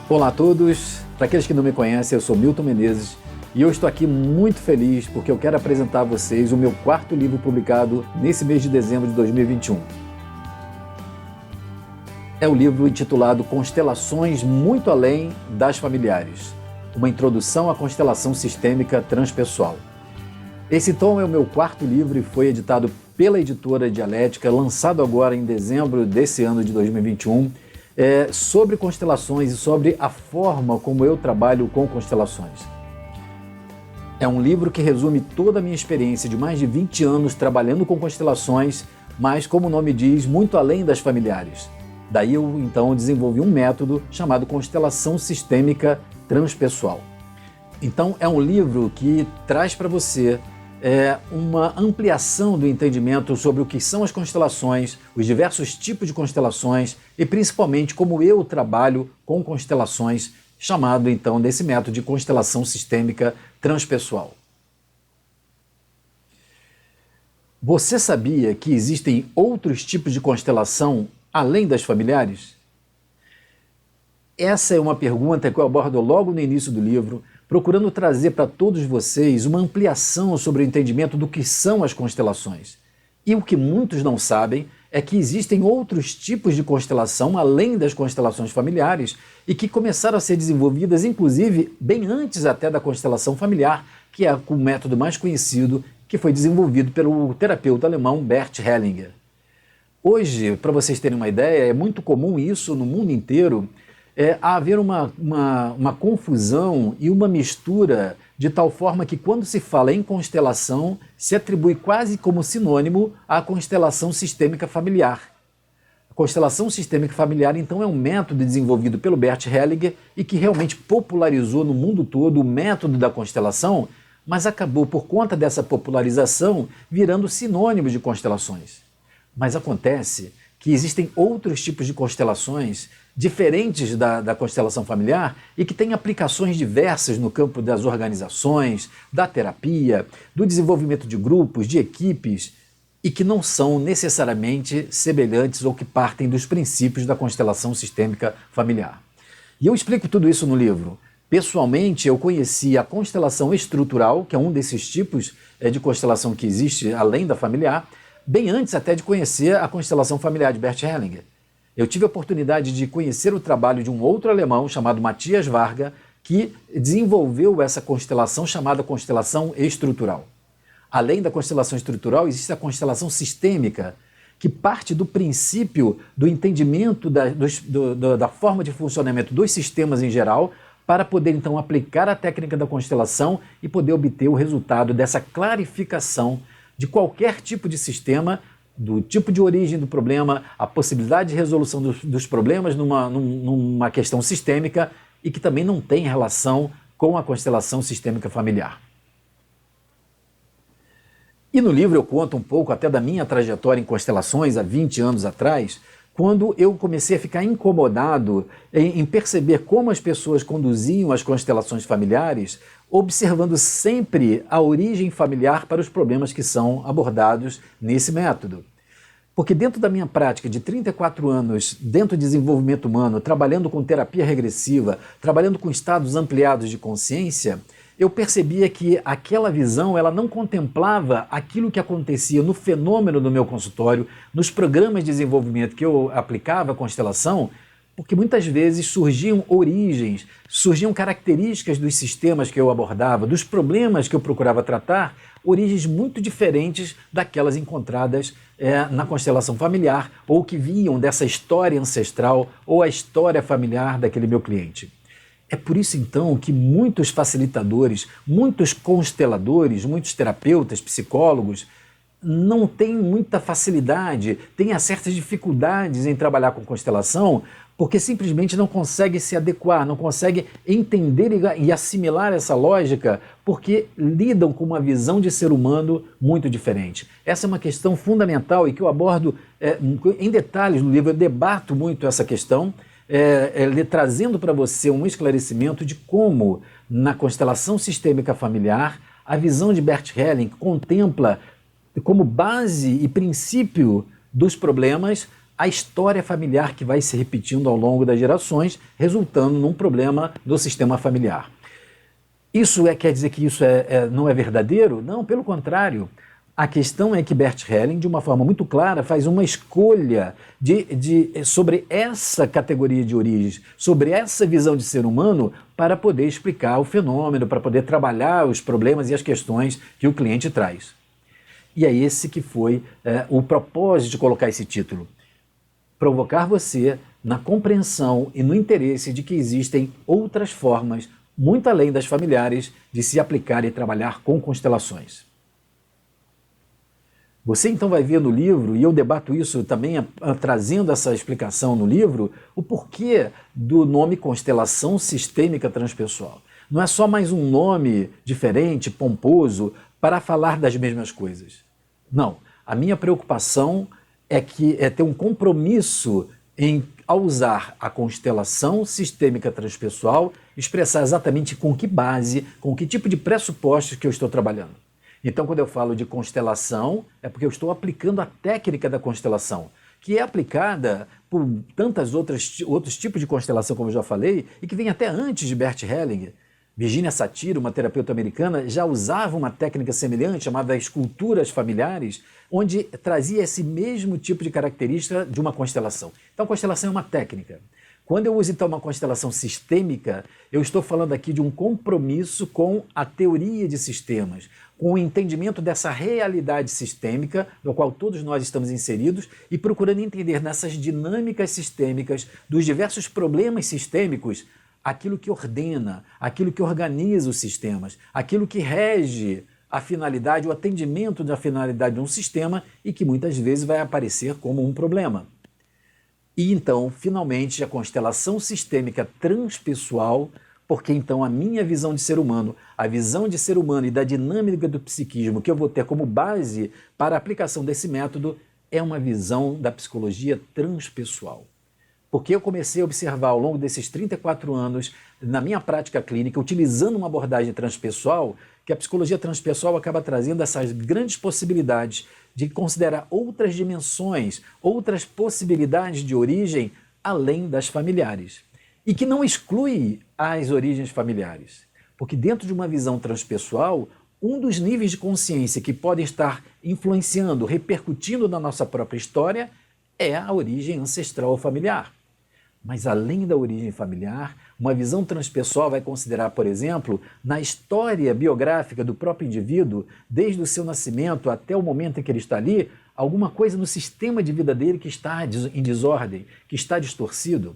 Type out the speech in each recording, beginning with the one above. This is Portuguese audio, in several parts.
Olá a todos, para aqueles que não me conhecem, eu sou Milton Menezes e eu estou aqui muito feliz porque eu quero apresentar a vocês o meu quarto livro publicado nesse mês de dezembro de 2021. É o livro intitulado Constelações Muito Além das Familiares, uma introdução à constelação sistêmica transpessoal. Esse então é o meu quarto livro e foi editado pela editora Dialética, lançado agora em dezembro desse ano de 2021, sobre constelações e sobre a forma como eu trabalho com constelações. É um livro que resume toda a minha experiência de mais de 20 anos trabalhando com constelações, mas, como o nome diz, muito além das familiares. Daí eu, então, desenvolvi um método chamado Constelação Sistêmica Transpessoal. Então, é um livro que traz para você uma ampliação do entendimento sobre o que são as constelações, os diversos tipos de constelações e principalmente como eu trabalho com constelações, chamado então desse método de constelação sistêmica transpessoal. Você sabia que existem outros tipos de constelação além das familiares? Essa é uma pergunta que eu abordo logo no início do livro, procurando trazer para todos vocês uma ampliação sobre o entendimento do que são as constelações. E o que muitos não sabem é que existem outros tipos de constelação além das constelações familiares e que começaram a ser desenvolvidas, inclusive, bem antes até da constelação familiar, que é o método mais conhecido que foi desenvolvido pelo terapeuta alemão Bert Hellinger. Hoje, para vocês terem uma ideia, é muito comum isso no mundo inteiro, haver uma confusão e uma mistura de tal forma que quando se fala em constelação, se atribui quase como sinônimo à constelação sistêmica familiar. A constelação sistêmica familiar, então, é um método desenvolvido pelo Bert Hellinger e que realmente popularizou no mundo todo o método da constelação, mas acabou, por conta dessa popularização, virando sinônimo de constelações. Mas acontece que existem outros tipos de constelações diferentes da constelação familiar e que têm aplicações diversas no campo das organizações, da terapia, do desenvolvimento de grupos, de equipes, e que não são necessariamente semelhantes ou que partem dos princípios da constelação sistêmica familiar. E eu explico tudo isso no livro. Pessoalmente, eu conheci a constelação estrutural, que é um desses tipos de constelação que existe além da familiar, bem antes até de conhecer a constelação familiar de Bert Hellinger. Eu tive a oportunidade de conhecer o trabalho de um outro alemão chamado Matthias Varga, que desenvolveu essa constelação chamada constelação estrutural. Além da constelação estrutural, existe a constelação sistêmica, que parte do princípio do entendimento da forma de funcionamento dos sistemas em geral, para poder então aplicar a técnica da constelação e poder obter o resultado dessa clarificação de qualquer tipo de sistema, do tipo de origem do problema, a possibilidade de resolução dos problemas numa questão sistêmica e que também não tem relação com a constelação sistêmica familiar. E no livro eu conto um pouco até da minha trajetória em constelações há 20 anos atrás, quando eu comecei a ficar incomodado em perceber como as pessoas conduziam as constelações familiares, observando sempre a origem familiar para os problemas que são abordados nesse método. Porque dentro da minha prática de 34 anos, dentro do desenvolvimento humano, trabalhando com terapia regressiva, trabalhando com estados ampliados de consciência, eu percebia que aquela visão ela não contemplava aquilo que acontecia no fenômeno do meu consultório, nos programas de desenvolvimento que eu aplicava a constelação, porque muitas vezes surgiam origens, surgiam características dos sistemas que eu abordava, dos problemas que eu procurava tratar, origens muito diferentes daquelas encontradas na constelação familiar ou que vinham dessa história ancestral ou a história familiar daquele meu cliente. É por isso, então, que muitos facilitadores, muitos consteladores, muitos terapeutas, psicólogos, não têm muita facilidade, têm certas dificuldades em trabalhar com constelação, porque simplesmente não conseguem se adequar, não conseguem entender e assimilar essa lógica, porque lidam com uma visão de ser humano muito diferente. Essa é uma questão fundamental e que eu abordo em detalhes no livro, eu debato muito essa questão, trazendo para você um esclarecimento de como, na constelação sistêmica familiar, a visão de Bert Hellinger contempla como base e princípio dos problemas a história familiar que vai se repetindo ao longo das gerações, resultando num problema no sistema familiar. Isso quer dizer que isso não é verdadeiro? Não, pelo contrário. A questão é que Bert Helling, de uma forma muito clara, faz uma escolha sobre essa categoria de origens, sobre essa visão de ser humano, para poder explicar o fenômeno, para poder trabalhar os problemas e as questões que o cliente traz. E é esse que foi o propósito de colocar esse título. Provocar você na compreensão e no interesse de que existem outras formas, muito além das familiares, de se aplicar e trabalhar com constelações. Você então vai ver no livro, e eu debato isso também trazendo essa explicação no livro, o porquê do nome constelação sistêmica transpessoal. Não é só mais um nome diferente, pomposo, para falar das mesmas coisas. Não, a minha preocupação é ter um compromisso ao usar a constelação sistêmica transpessoal, expressar exatamente com que base, com que tipo de pressupostos que eu estou trabalhando. Então, quando eu falo de constelação, é porque eu estou aplicando a técnica da constelação, que é aplicada por outros tipos de constelação, como eu já falei, e que vem até antes de Bert Hellinger. Virginia Satir, uma terapeuta americana, já usava uma técnica semelhante, chamada esculturas familiares, onde trazia esse mesmo tipo de característica de uma constelação. Então, a constelação é uma técnica. Quando eu uso, então, uma constelação sistêmica, eu estou falando aqui de um compromisso com a teoria de sistemas, com o entendimento dessa realidade sistêmica, no qual todos nós estamos inseridos, e procurando entender nessas dinâmicas sistêmicas dos diversos problemas sistêmicos, aquilo que ordena, aquilo que organiza os sistemas, aquilo que rege a finalidade, o atendimento da finalidade de um sistema e que muitas vezes vai aparecer como um problema. E então, finalmente, a constelação sistêmica transpessoal, porque então a minha visão de ser humano, a visão de ser humano e da dinâmica do psiquismo que eu vou ter como base para a aplicação desse método é uma visão da psicologia transpessoal. Porque eu comecei a observar ao longo desses 34 anos, na minha prática clínica, utilizando uma abordagem transpessoal, que a psicologia transpessoal acaba trazendo essas grandes possibilidades de considerar outras dimensões, outras possibilidades de origem além das familiares. E que não exclui as origens familiares. Porque dentro de uma visão transpessoal, um dos níveis de consciência que podem estar influenciando, repercutindo na nossa própria história é a origem ancestral ou familiar. Mas além da origem familiar, uma visão transpessoal vai considerar, por exemplo, na história biográfica do próprio indivíduo, desde o seu nascimento até o momento em que ele está ali, alguma coisa no sistema de vida dele que está em desordem, que está distorcido.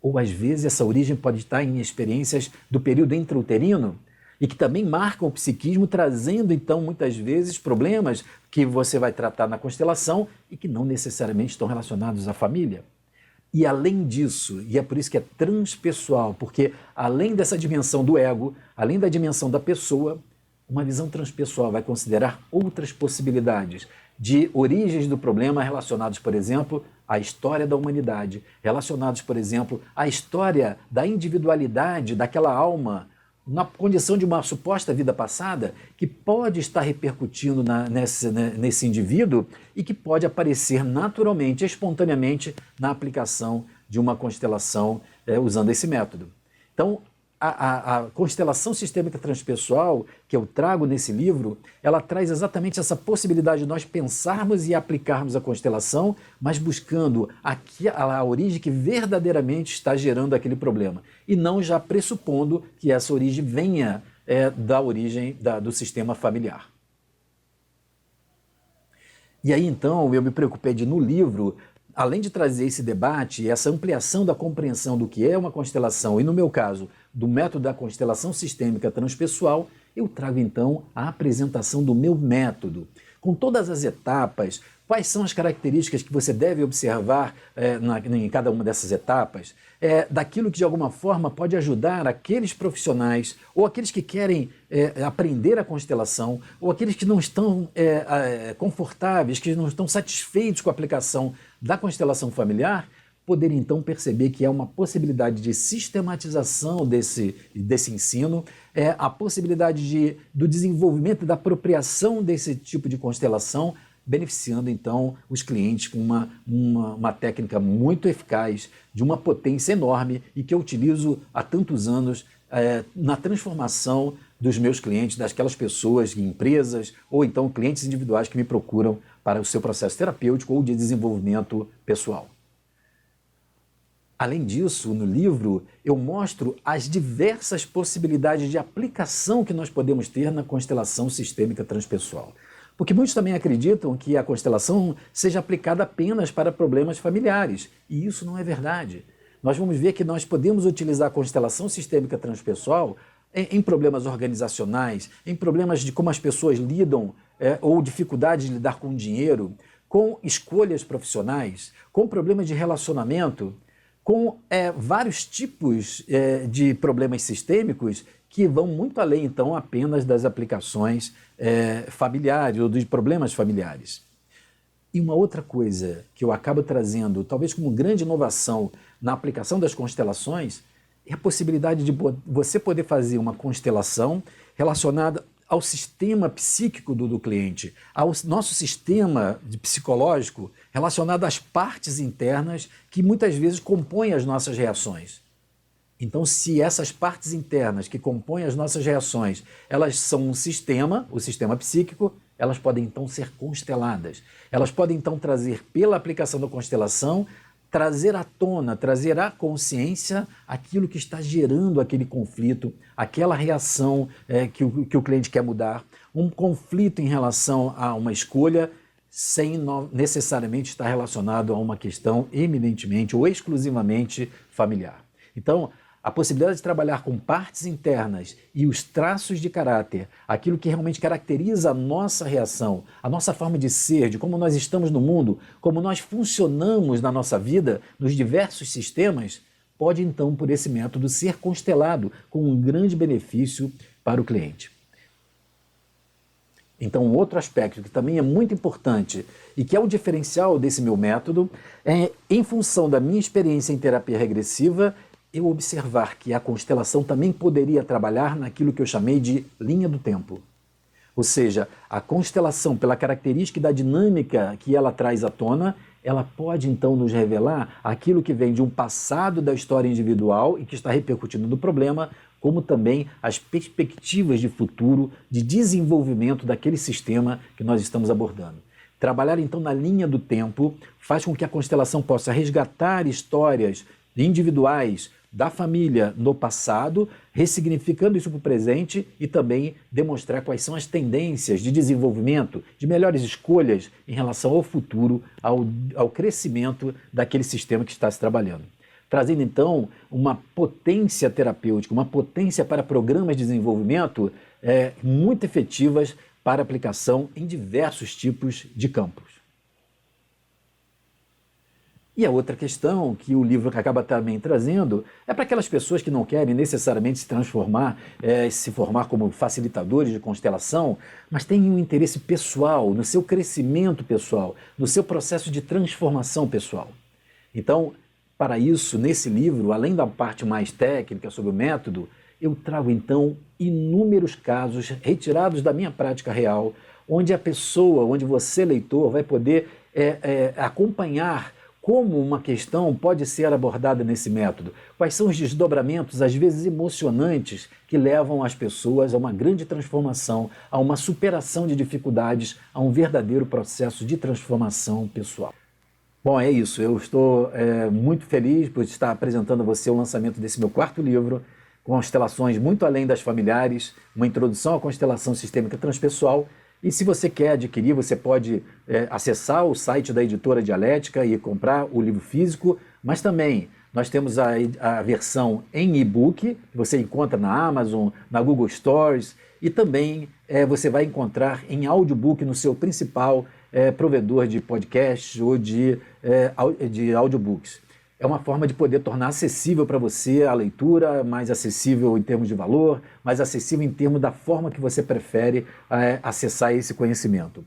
Ou às vezes essa origem pode estar em experiências do período intrauterino e que também marcam o psiquismo, trazendo então muitas vezes problemas que você vai tratar na constelação e que não necessariamente estão relacionados à família. E além disso, e é por isso que é transpessoal, porque além dessa dimensão do ego, além da dimensão da pessoa, uma visão transpessoal vai considerar outras possibilidades de origens do problema relacionados, por exemplo, à história da humanidade, relacionados, por exemplo, à história da individualidade daquela alma, na condição de uma suposta vida passada, que pode estar repercutindo nesse indivíduo e que pode aparecer naturalmente, espontaneamente, na aplicação de uma constelação usando esse método. Então, a constelação sistêmica transpessoal que eu trago nesse livro, ela traz exatamente essa possibilidade de nós pensarmos e aplicarmos a constelação, mas buscando a origem que verdadeiramente está gerando aquele problema. E não já pressupondo que essa origem venha da origem do sistema familiar. E aí então eu me preocupei no livro, além de trazer esse debate, essa ampliação da compreensão do que é uma constelação, e no meu caso, do método da constelação sistêmica transpessoal, eu trago então a apresentação do meu método, com todas as etapas, quais são as características que você deve observar em cada uma dessas etapas, daquilo que de alguma forma pode ajudar aqueles profissionais, ou aqueles que querem aprender a constelação, ou aqueles que não estão confortáveis, que não estão satisfeitos com a aplicação da constelação familiar, poder então perceber que é uma possibilidade de sistematização desse ensino, a possibilidade do desenvolvimento, da apropriação desse tipo de constelação beneficiando então os clientes com uma técnica muito eficaz, de uma potência enorme e que eu utilizo há tantos anos na transformação dos meus clientes, daquelas pessoas, empresas ou então clientes individuais que me procuram para o seu processo terapêutico ou de desenvolvimento pessoal. Além disso, no livro, eu mostro as diversas possibilidades de aplicação que nós podemos ter na constelação sistêmica transpessoal. Porque muitos também acreditam que a constelação seja aplicada apenas para problemas familiares, e isso não é verdade. Nós vamos ver que nós podemos utilizar a constelação sistêmica transpessoal em problemas organizacionais, em problemas de como as pessoas lidam ou dificuldade de lidar com dinheiro, com escolhas profissionais, com problemas de relacionamento, com vários tipos de problemas sistêmicos que vão muito além, então, apenas das aplicações familiares ou dos problemas familiares. E uma outra coisa que eu acabo trazendo, talvez como grande inovação na aplicação das constelações, é a possibilidade de você poder fazer uma constelação relacionada ao sistema psíquico do cliente, ao nosso sistema psicológico relacionado às partes internas que muitas vezes compõem as nossas reações. Então, se essas partes internas que compõem as nossas reações, elas são um sistema, o sistema psíquico, elas podem então ser consteladas. Elas podem então trazer, pela aplicação da constelação, trazer à tona, trazer à consciência aquilo que está gerando aquele conflito, aquela reação que o cliente quer mudar, um conflito em relação a uma escolha, sem necessariamente estar relacionado a uma questão eminentemente ou exclusivamente familiar. Então, a possibilidade de trabalhar com partes internas e os traços de caráter, aquilo que realmente caracteriza a nossa reação, a nossa forma de ser, de como nós estamos no mundo, como nós funcionamos na nossa vida, nos diversos sistemas, pode então, por esse método, ser constelado com um grande benefício para o cliente. Então, um outro aspecto que também é muito importante e que é o diferencial desse meu método é, em função da minha experiência em terapia regressiva, eu observar que a constelação também poderia trabalhar naquilo que eu chamei de linha do tempo. Ou seja, a constelação, pela característica da dinâmica que ela traz à tona, ela pode então nos revelar aquilo que vem de um passado da história individual e que está repercutindo no problema, como também as perspectivas de futuro, de desenvolvimento daquele sistema que nós estamos abordando. Trabalhar então na linha do tempo faz com que a constelação possa resgatar histórias individuais da família no passado, ressignificando isso para o presente e também demonstrar quais são as tendências de desenvolvimento, de melhores escolhas em relação ao futuro, ao crescimento daquele sistema que está se trabalhando. Trazendo então uma potência terapêutica, uma potência para programas de desenvolvimento muito efetivas para aplicação em diversos tipos de campos. E a outra questão que o livro acaba também trazendo é para aquelas pessoas que não querem necessariamente se formar como facilitadores de constelação, mas têm um interesse pessoal, no seu crescimento pessoal, no seu processo de transformação pessoal. Então, para isso, nesse livro, além da parte mais técnica sobre o método, eu trago então inúmeros casos retirados da minha prática real, onde a pessoa, onde você, leitor, vai poder acompanhar como uma questão pode ser abordada nesse método, quais são os desdobramentos, às vezes emocionantes, que levam as pessoas a uma grande transformação, a uma superação de dificuldades, a um verdadeiro processo de transformação pessoal. Bom, é isso. Eu estou muito feliz por estar apresentando a você o lançamento desse meu quarto livro, Constelações muito além das familiares, uma introdução à constelação sistêmica transpessoal. E se você quer adquirir, você pode acessar o site da Editora Dialética e comprar o livro físico, mas também nós temos a versão em e-book, que você encontra na Amazon, na Google Stores, e também você vai encontrar em audiobook no seu principal provedor de podcasts ou de audiobooks. É uma forma de poder tornar acessível para você a leitura, mais acessível em termos de valor, mais acessível em termos da forma que você prefere acessar esse conhecimento.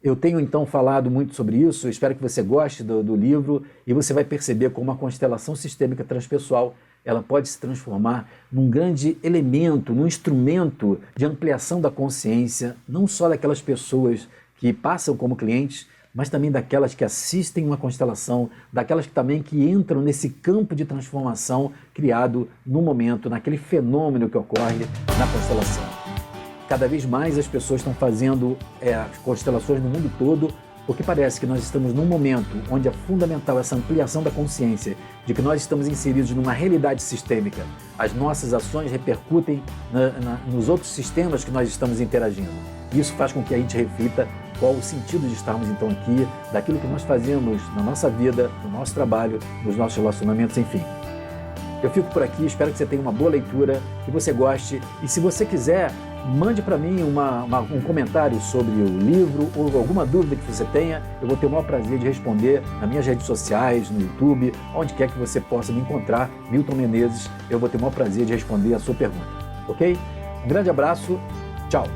Eu tenho então falado muito sobre isso, espero que você goste do livro e você vai perceber como a constelação sistêmica transpessoal ela pode se transformar num grande elemento, num instrumento de ampliação da consciência, não só daquelas pessoas que passam como clientes, mas também daquelas que assistem uma constelação, daquelas que também que entram nesse campo de transformação criado no momento, naquele fenômeno que ocorre na constelação. Cada vez mais as pessoas estão fazendo constelações no mundo todo, porque parece que nós estamos num momento onde é fundamental essa ampliação da consciência de que nós estamos inseridos numa realidade sistêmica. As nossas ações repercutem nos outros sistemas que nós estamos interagindo. Isso faz com que a gente reflita qual o sentido de estarmos então aqui, daquilo que nós fazemos na nossa vida, no nosso trabalho, nos nossos relacionamentos, enfim. Eu fico por aqui, espero que você tenha uma boa leitura, que você goste, e se você quiser, mande para mim um comentário sobre o livro ou alguma dúvida que você tenha. Eu vou ter o maior prazer de responder nas minhas redes sociais, no YouTube, onde quer que você possa me encontrar, Milton Menezes. Eu vou ter o maior prazer de responder a sua pergunta, ok? Um grande abraço, tchau!